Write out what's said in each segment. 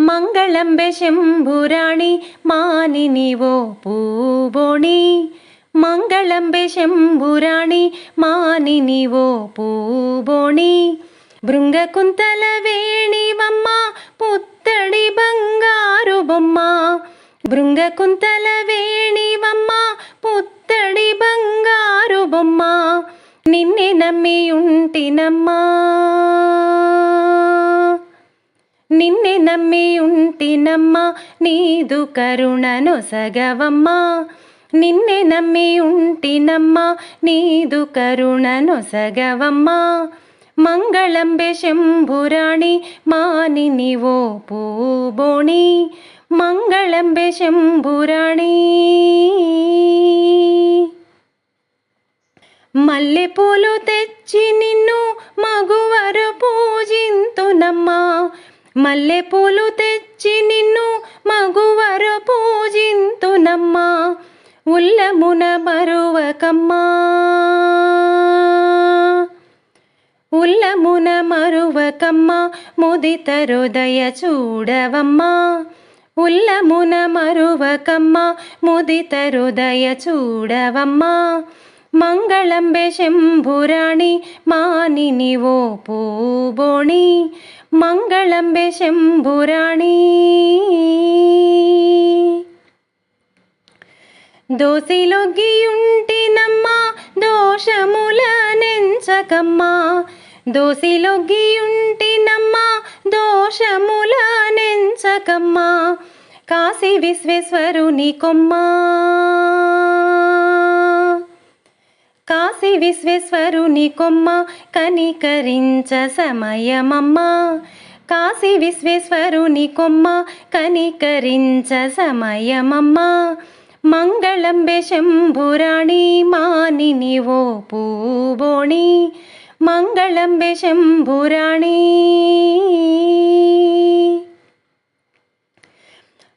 మంగళంబె శంభురాణి మానినివో పూబోణి మంగళంబె శంభురాణి మానినివో పూబోణి భృంగకుంతల వేణివమ్మ పుత్తడి బంగారు బొమ్మ భృంగకుంతల వేణివమ్మ పుత్తడి బంగారు బొమ్మ నిన్నే నమ్మి ఉంటినమ్మా నిన్నే నమ్మి ఉంటినమ్మా నీదు కరుణనొసగవమ్మా నిన్నే నమ్మి ఉంటినమ్మా నీదు కరుణనొసగవమ్మా మంగళంబె శంభురాణి మానినివో పూబోణి మంగళంబె శంభురాణి మల్లెపూలు తెచ్చి నిన్ను మగువరు పూజింతునమ్మా మల్లెపూలు తెచ్చి నిన్ను మగువరు పూజింతునమ్మా ఉల్లమున మరువకమ్మా ఉల్లమున మరువకమ్మా ముదిత హృదయ చూడవమ్మా ఉల్లమున మరువకమ్మా ముదిత హృదయ చూడవమ్మా మంగళంబె శంభురాణి మానినివో పూబోణి మంగళంబె శంభురాణి దోసిలొగ్గియుంటినమ్మా దోషముల నెంచకమ్మా దోసిలొగ్గియుంటినమ్మా దోషముల నెంచకమ్మా కాశీ విశ్వేశ్వరుని కొమ్మా కాశీ విశ్వేశ్వరుని కొమ్మ కనికరించ సమయమమ్మా కాశీ విశ్వేశ్వరుని కొమ్మ కనికరించ సమయమమ్మా మంగళంబె శంభురాణి మానినివో పూబోణి మంగళంబె శంభురాణి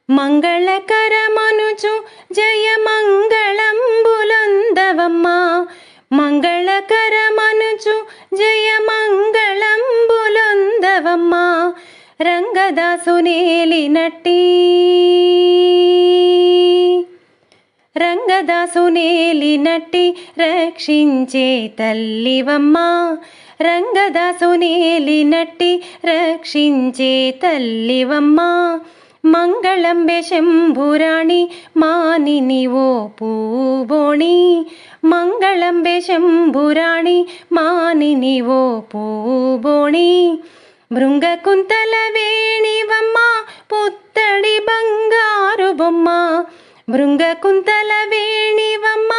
మంగళకరమనుచు జయ మంగళంబులందవమ్మా మంగళకరమనుచు జయ మంగళంబులందవమ్మా రంగదాసునేలినట్టి రంగదాసునేలినట్టి రక్షించే తల్లివమ్మా రంగదాసునేలినట్టి రక్షించే తల్లివమ్మా మంగళంబె శంభురాణి మానినివో పూబోణి మంగళంబె శంభురాణి మానినివో పూబోణి భృంగకుంతల వేణివమ్మ పుత్తడి బంగారు బొమ్మ భృంగకుంతల వేణివమ్మ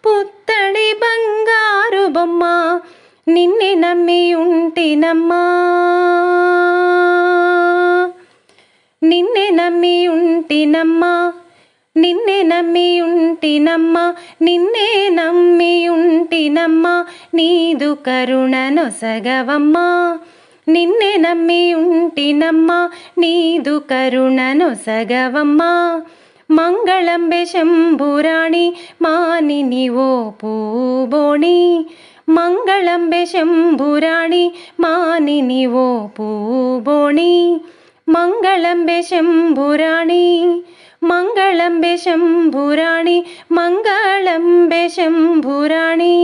పుత్తడి బంగారు బొమ్మ నిన్నే నమ్మి ఉంటినమ్మా నిన్నే నమ్మి ఉంటినమ్మా నిన్నే నమ్మి ఉంటినమ్మా నిన్నే నమ్మి ఉంటినమ్మా నీదు కరుణనొసగవమ్మా నిన్నే నమ్మి ఉంటినమ్మా నీదు కరుణనొసగవమ్మా మంగళంబె శంభురాణి మానినివో పూబోణి మంగళంబె శంభురాణి మానినివో పూబోణి మంగళంబె శంభురాణి మంగళంబె శంభురాణి మంగళంబె శంభురాణి